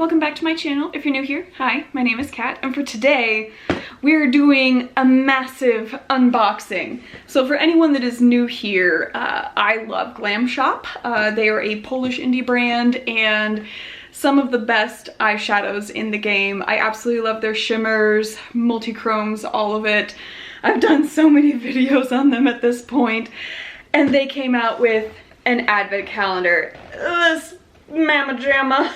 welcome back to my channel. If you're new here, hi, my name is Kat, and for today, we're doing a massive unboxing. So for anyone that is new here, I love Glam Shop. They are a Polish indie brand and some of the best eyeshadows in the game. I absolutely love their shimmers, multi-chromes, all of it. I've done so many videos on them at this point, and they came out with an advent calendar. This mamma jamma.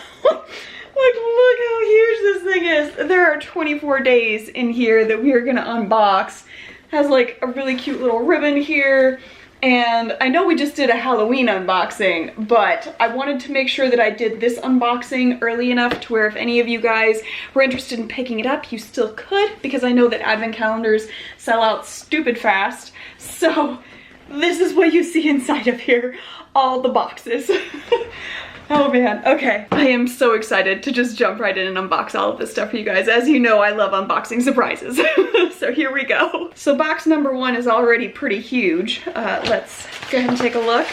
Like, look how huge this thing is. There are 24 days in here that we are gonna unbox. Has like a really cute little ribbon here. And I know we just did a Halloween unboxing, but I wanted to make sure that I did this unboxing early enough to where if any of you guys were interested in picking it up, you still could, because I know that advent calendars sell out stupid fast. So this is what you see inside of here, all the boxes. Oh man, okay. I am so excited to just jump right in and unbox all of this stuff for you guys. As you know, I love unboxing surprises. So here we go. So box number one is already pretty huge. Let's go ahead and take a look.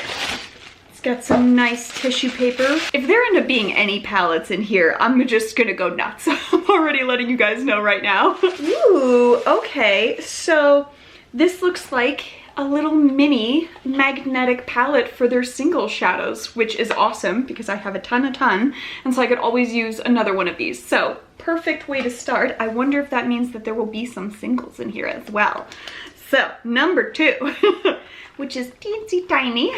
It's got some nice tissue paper. If there end up being any palettes in here, I'm just gonna go nuts. I'm already letting you guys know right now. Ooh, okay. So this looks like a little mini magnetic palette for their single shadows, which is awesome because I have a ton, and so I could always use another one of these. So perfect way to start. I wonder if that means that there will be some singles in here as well. So number two, which is teensy tiny.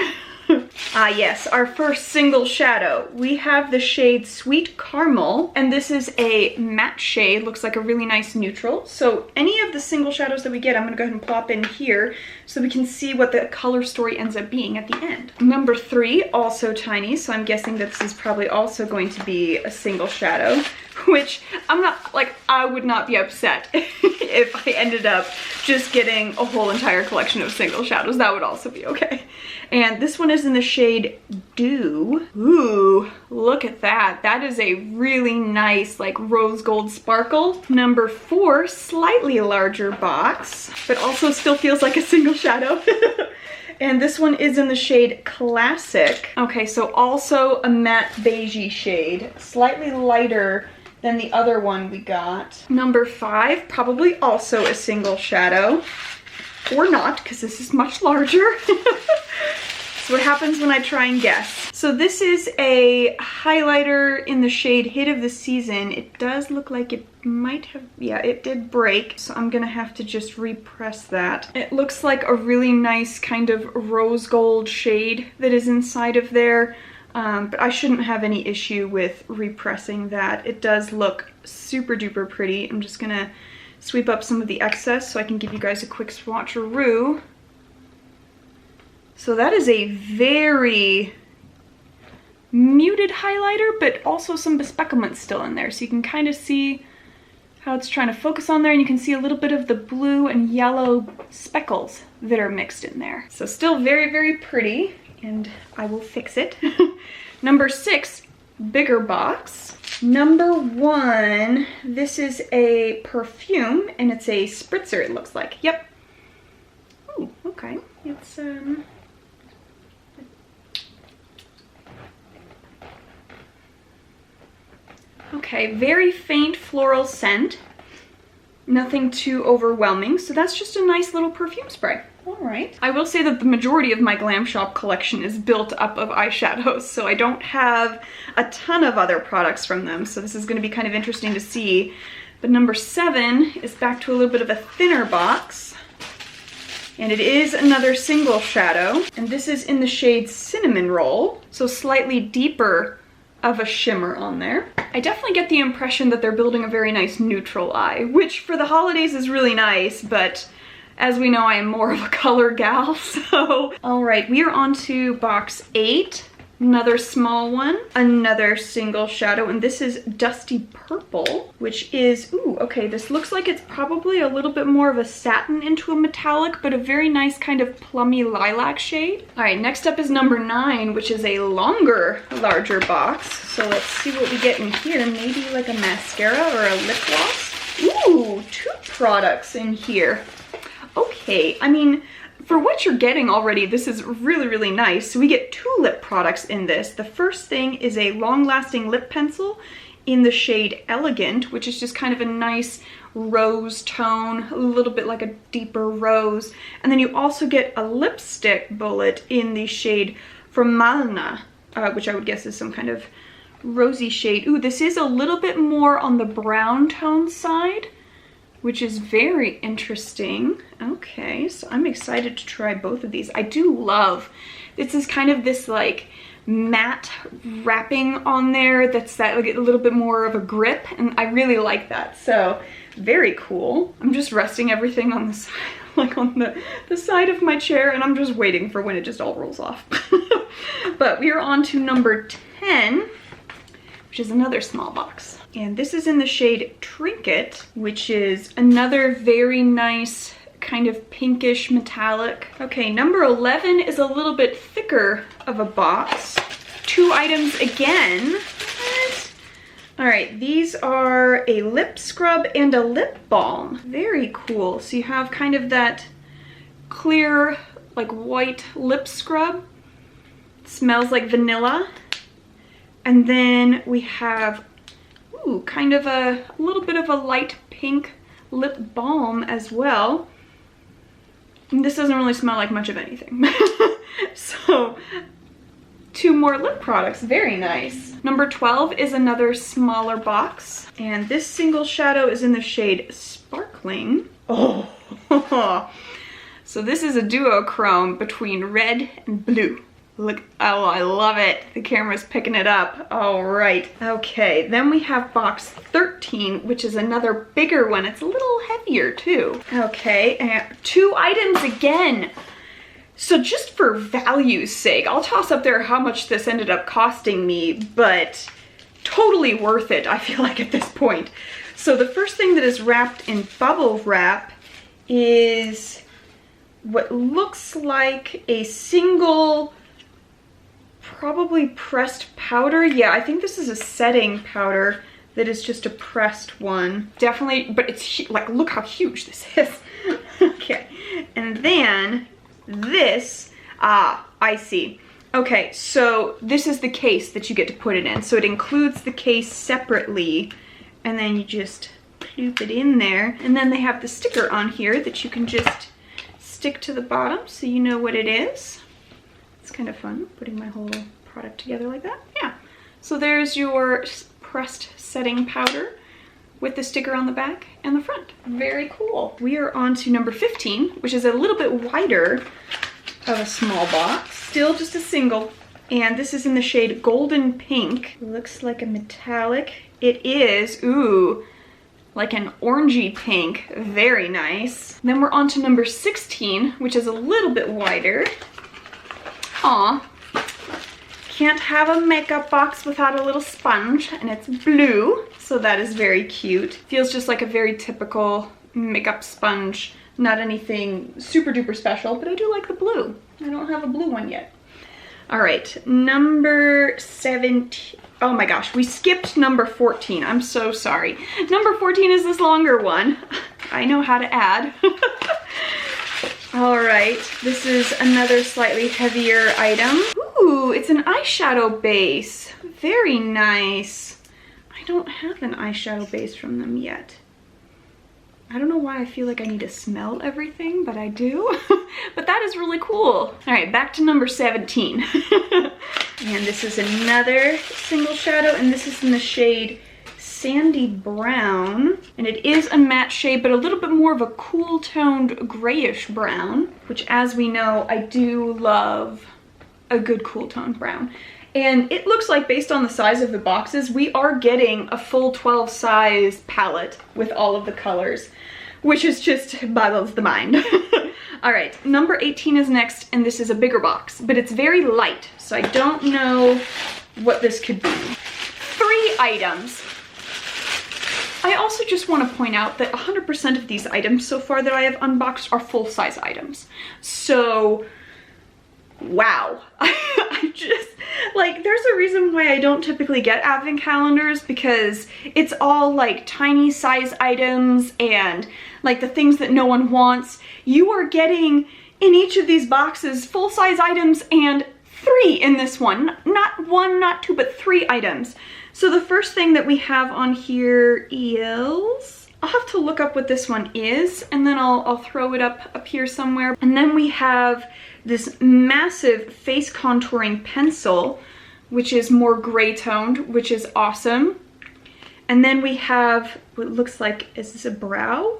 Yes, our first single shadow. We have the shade Sweet Caramel, and this is a matte shade, looks like a really nice neutral. So any of the single shadows that we get, I'm gonna go ahead and plop in here so we can see what the color story ends up being at the end. Number three, also tiny, so I'm guessing that this is probably also going to be a single shadow, which I'm not, like, I would not be upset if I ended up just getting a whole entire collection of single shadows. That would also be okay. And this one is in the shade Dew. Ooh, look at that. That is a really nice, like, rose gold sparkle. Number four, slightly larger box, but also still feels like a single shadow. And this one is in the shade Classic. Okay, so also a matte beigey shade, slightly lighter than the other one we got. Number five, probably also a single shadow. Or not, because this is much larger. That's what happens when I try and guess. So this is a highlighter in the shade Hit of the Season. It does look like it might have, yeah, it did break, so I'm gonna have to just repress that. It looks like a really nice kind of rose gold shade that is inside of there, but I shouldn't have any issue with repressing that. It does look super duper pretty. I'm just gonna sweep up some of the excess so I can give you guys a quick swatcheroo. So that is a very muted highlighter, but also some bespecklement still in there. So you can kind of see how it's trying to focus on there, and you can see a little bit of the blue and yellow speckles that are mixed in there. So still very, very pretty, and I will fix it. Number six, bigger box. Number one, this is a perfume, and it's a spritzer, it looks like. Yep. Ooh, okay. It's, okay, very faint floral scent. Nothing too overwhelming, so that's just a nice little perfume spray. All right. I will say that the majority of my Glam Shop collection is built up of eyeshadows, so I don't have a ton of other products from them, so this is going to be kind of interesting to see. But number seven is back to a little bit of a thinner box, and it is another single shadow, and this is in the shade Cinnamon Roll, so slightly deeper of a shimmer on there. I definitely get the impression that they're building a very nice neutral eye, which for the holidays is really nice, but as we know, I am more of a color gal, so. All right, we are on to box eight. Another small one, another single shadow, and this is Dusty Purple, which is, ooh, okay, this looks like it's probably a little bit more of a satin into a metallic, but a very nice kind of plummy lilac shade. All right, next up is number nine, which is a longer, larger box. So let's see what we get in here. Maybe like a mascara or a lip gloss. Ooh, two products in here. Okay, I mean, For what you're getting already, this is really, really nice. So we get 2 lip products in this. The first thing is a long-lasting lip pencil in the shade Elegant, which is just kind of a nice rose tone, a little bit like a deeper rose. And then you also get a lipstick bullet in the shade Formalna, which I would guess is some kind of rosy shade. Ooh, this is a little bit more on the brown tone side, which is very interesting. Okay, so I'm excited to try both of these. I do love, this is kind of this like matte wrapping on there that's that like a little bit more of a grip, and I really like that. So very cool. I'm just resting everything on the side, like on the side of my chair, and I'm just waiting for when it just all rolls off. But we are on to number 10, which is another small box. And this is in the shade Trinket, which is another very nice kind of pinkish metallic. Okay, number 11 is a little bit thicker of a box. 2 items again. What? All right, these are a lip scrub and a lip balm. Very cool. So you have kind of that clear, like white lip scrub. It smells like vanilla. And then we have, ooh, kind of a little bit of a light pink lip balm as well. And this doesn't really smell like much of anything. So 2 more lip products, very nice. Number 12 is another smaller box. And this single shadow is in the shade Sparkling. Oh, so this is a duochrome between red and blue. Look, oh, I love it. The camera's picking it up. All right. Okay, then we have box 13, which is another bigger one. It's a little heavier too. Okay, and 2 items again. So just for value's sake, I'll toss up there how much this ended up costing me, but totally worth it, I feel like, at this point. So the first thing that is wrapped in bubble wrap is what looks like a single, probably pressed powder. Yeah, I think this is a setting powder that is just a pressed one. Definitely, but it's like, look how huge this is. Okay, and then this, I see. Okay, so this is the case that you get to put it in. So it includes the case separately, and then you just ploop it in there. And then they have the sticker on here that you can just stick to the bottom so you know what it is. It's kind of fun putting my whole product together like that. Yeah. So there's your pressed setting powder with the sticker on the back and the front. Very cool. We are on to number 15, which is a little bit wider of a small box. Still just a single. And this is in the shade Golden Pink. Looks like a metallic. It is, ooh, like an orangey pink. Very nice. Then we're on to number 16, which is a little bit wider. Aw, can't have a makeup box without a little sponge, and it's blue, so that is very cute. Feels just like a very typical makeup sponge, not anything super duper special, but I do like the blue. I don't have a blue one yet. All right, number 17. Oh my gosh, we skipped number 14. I'm so sorry. Number 14 is this longer one. I know how to add. All right, this is another slightly heavier item. Ooh, it's an eyeshadow base. Very nice. I don't have an eyeshadow base from them yet. I don't know why I feel like I need to smell everything, but I do. But that is really cool. All right, back to number 17. And this is another single shadow, and this is in the shade Sandy Brown. And it is a matte shade, but a little bit more of a cool toned grayish brown, which, as we know, I do love a good cool toned brown. And it looks like, based on the size of the boxes, we are getting a full 12 size palette with all of the colors, which is just boggles the mind. All right, number 18 is next, and this is a bigger box, but it's very light, so I don't know what this could be. 3 items. I also just want to point out that 100% of these items so far that I have unboxed are full-size items. So, wow. I just, like, there's a reason why I don't typically get advent calendars, because it's all like tiny size items and like the things that no one wants. You are getting in each of these boxes, full-size items, and 3 in this one. Not 1, not 2, but 3 items. So the first thing that we have on here is, I'll have to look up what this one is, and then I'll throw it up here somewhere. And then we have this massive face contouring pencil, which is more gray toned, which is awesome. And then we have what looks like, is this a brow?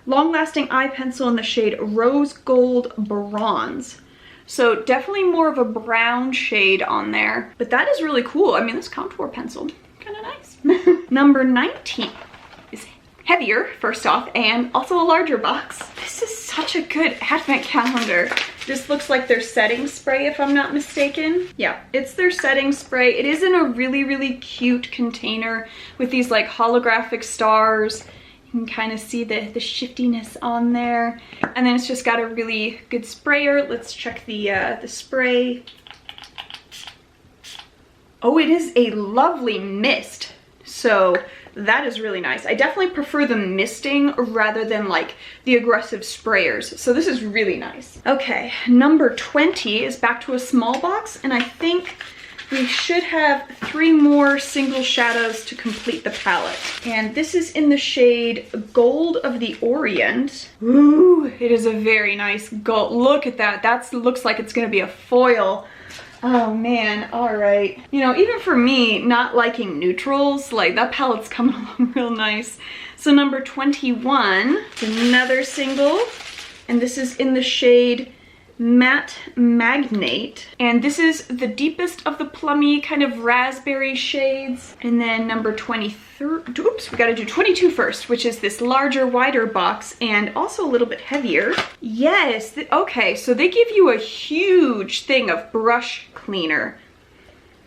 Long-lasting eye pencil in the shade Rose Gold Bronze. So definitely more of a brown shade on there, but that is really cool. I mean, this contour pencil, kind of nice. Number 19 is heavier, first off, and also a larger box. This is such a good advent calendar. This looks like their setting spray, if I'm not mistaken. Yeah, it's their setting spray. It is in a really, really cute container with these like holographic stars. You can kind of see the shiftiness on there. And then it's just got a really good sprayer. Let's check the spray. Oh, it is a lovely mist. So that is really nice. I definitely prefer the misting rather than like the aggressive sprayers. So this is really nice. Okay, number 20 is back to a small box, and I think we should have 3 more single shadows to complete the palette. And this is in the shade Gold of the Orient. Ooh, it is a very nice gold. Look at that. That looks like it's gonna be a foil. Oh man, all right. You know, even for me, not liking neutrals, like that palette's coming along real nice. So number 21, another single, and this is in the shade Matte Magnate. And this is the deepest of the plummy kind of raspberry shades. And then number 23, oops, we gotta do 22 first, which is this larger, wider box and also a little bit heavier. Yes, okay, so they give you a huge thing of brush cleaner.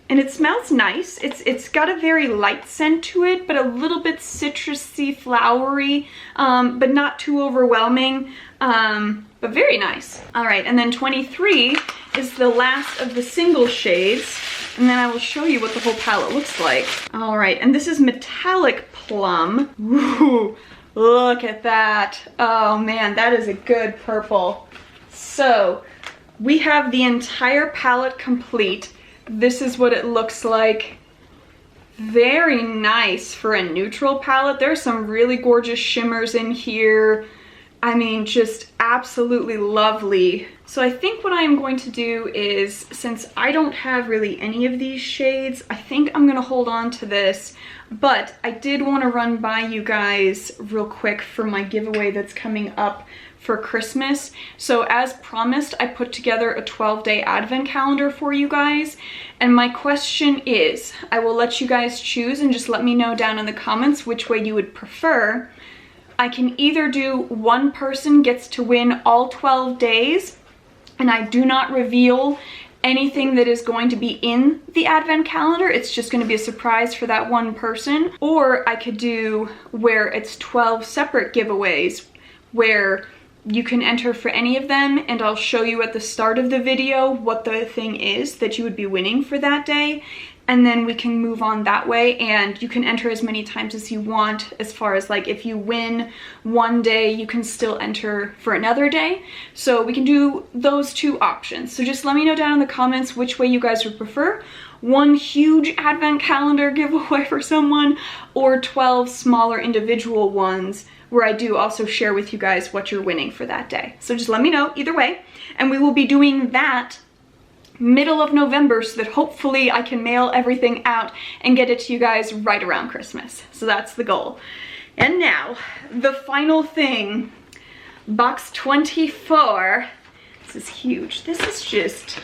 And it smells nice. It's got a very light scent to it, but a little bit citrusy, flowery, but not too overwhelming. But very nice. All right, and then 23 is the last of the single shades, and then I will show you what the whole palette looks like. All right, and this is Metallic Plum. Ooh, look at that. Oh man, that is a good purple. So we have the entire palette complete. This is what it looks like. Very nice for a neutral palette. There's some really gorgeous shimmers in here. I mean, just absolutely lovely. So I think what I'm going to do is, since I don't have really any of these shades, I think I'm gonna hold on to this. But I did want to run by you guys real quick for my giveaway that's coming up for Christmas. So as promised, I put together a 12-day advent calendar for you guys. And my question is, I will let you guys choose and just let me know down in the comments which way you would prefer. I can either do one person gets to win all 12 days, and I do not reveal anything that is going to be in the advent calendar. It's just going to be a surprise for that one person. Or I could do where it's 12 separate giveaways where you can enter for any of them, and I'll show you at the start of the video what the thing is that you would be winning for that day. And then we can move on that way, and you can enter as many times as you want, as far as like if you win one day, you can still enter for another day. So we can do those 2 options. So just let me know down in the comments which way you guys would prefer. One huge advent calendar giveaway for someone, or 12 smaller individual ones where I do also share with you guys what you're winning for that day. So just let me know either way. And we will be doing that middle of November so that hopefully I can mail everything out and get it to you guys right around Christmas. So that's the goal. And now, the final thing, box 24. This is huge. This is just,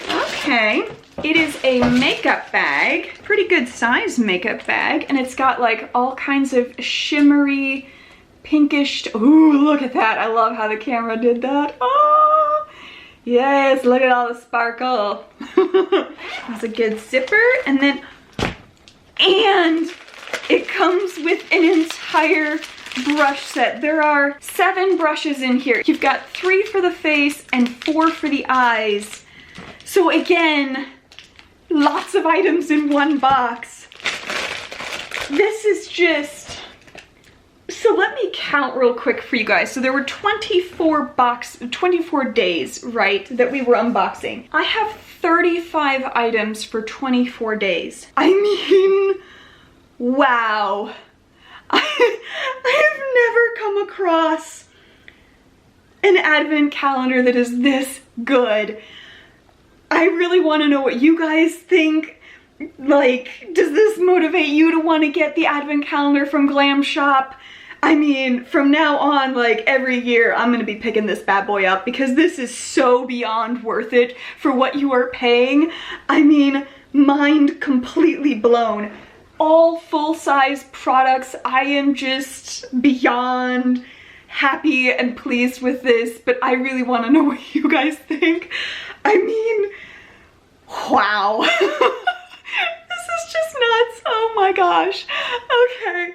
okay. It is a makeup bag, pretty good size makeup bag, and it's got like all kinds of shimmery, pinkish, ooh, look at that. I love how the camera did that. Oh, yes, look at all the sparkle. That's a good zipper. And then, and it comes with an entire brush set. There are 7 brushes in here. You've got 3 for the face and 4 for the eyes. So again, lots of items in one box. This is just so So let me count real quick for you guys. So there were 24 days, right, that we were unboxing. I have 35 items for 24 days. I mean, wow. I have never come across an advent calendar that is this good. I really want to know what you guys think. Like, does this motivate you to want to get the advent calendar from Glam Shop? I mean, from now on, like every year, I'm gonna be picking this bad boy up because this is so beyond worth it for what you are paying. I mean, mind completely blown. All full-size products. I am just beyond happy and pleased with this, but I really want to know what you guys think. I mean, wow. This is just nuts. Oh my gosh. Okay.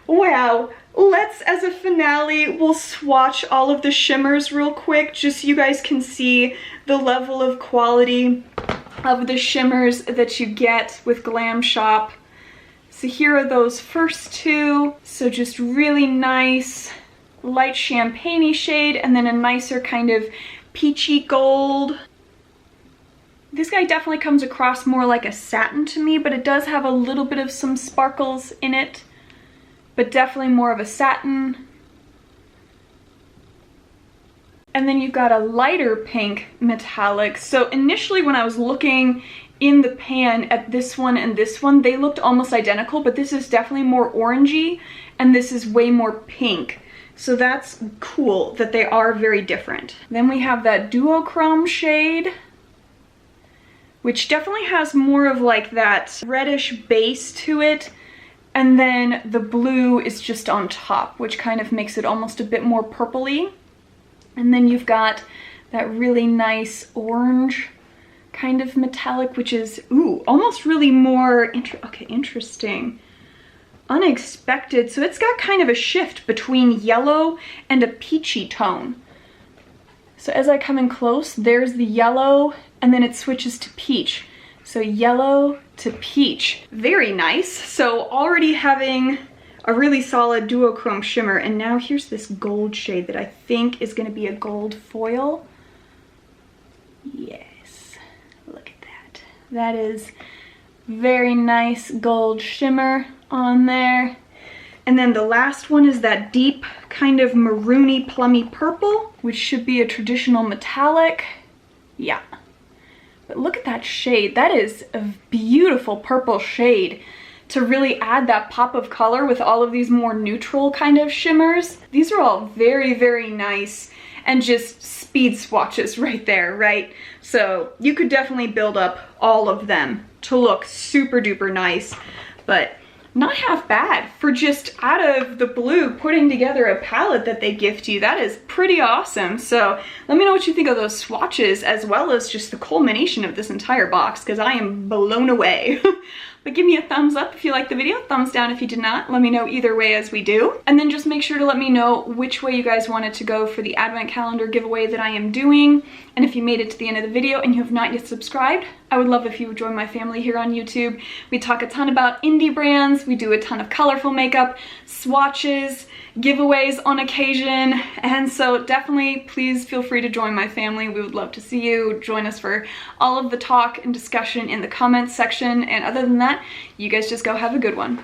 Wow. Let's, as a finale, we'll swatch all of the shimmers real quick just so you guys can see the level of quality of the shimmers that you get with Glam Shop. So here are those first two. So just really nice light champagne-y shade and then a nicer kind of peachy gold. This guy definitely comes across more like a satin to me, but it does have a little bit of some sparkles in it, but definitely more of a satin. And then you've got a lighter pink metallic. So initially when I was looking in the pan at this one and this one, they looked almost identical, but this is definitely more orangey and this is way more pink. So that's cool that they are very different. Then we have that duochrome shade, which definitely has more of like that reddish base to it. And then the blue is just on top, which kind of makes it almost a bit more purpley. And then you've got that really nice orange kind of metallic, which is, ooh, almost really more, interesting. Unexpected. So it's got kind of a shift between yellow and a peachy tone. So as I come in close, there's the yellow and then it switches to peach. So yellow to peach. Very nice. So already having a really solid duochrome shimmer, and now here's this gold shade that I think is going to be a gold foil. Yes, look at that. That is very nice gold shimmer on there. And then the last one is that deep kind of maroony plummy purple, which should be a traditional metallic. Yeah. But look at that shade. That is a beautiful purple shade to really add that pop of color with all of these more neutral kind of shimmers. These are all very, very nice and just speed swatches right there, right? So you could definitely build up all of them to look super duper nice, but not half bad for just out of the blue putting together a palette that they gift you. That is pretty awesome. So let me know what you think of those swatches as well as just the culmination of this entire box, because I am blown away. But give me a thumbs up if you liked the video, thumbs down if you did not. Let me know either way as we do. And then just make sure to let me know which way you guys wanted to go for the advent calendar giveaway that I am doing. And if you made it to the end of the video and you have not yet subscribed, I would love if you would join my family here on YouTube. We talk a ton about indie brands, we do a ton of colorful makeup, swatches, giveaways on occasion, and so definitely please feel free to join my family. We would love to see you. Join us for all of the talk and discussion in the comments section, and other than that, you guys just go have a good one.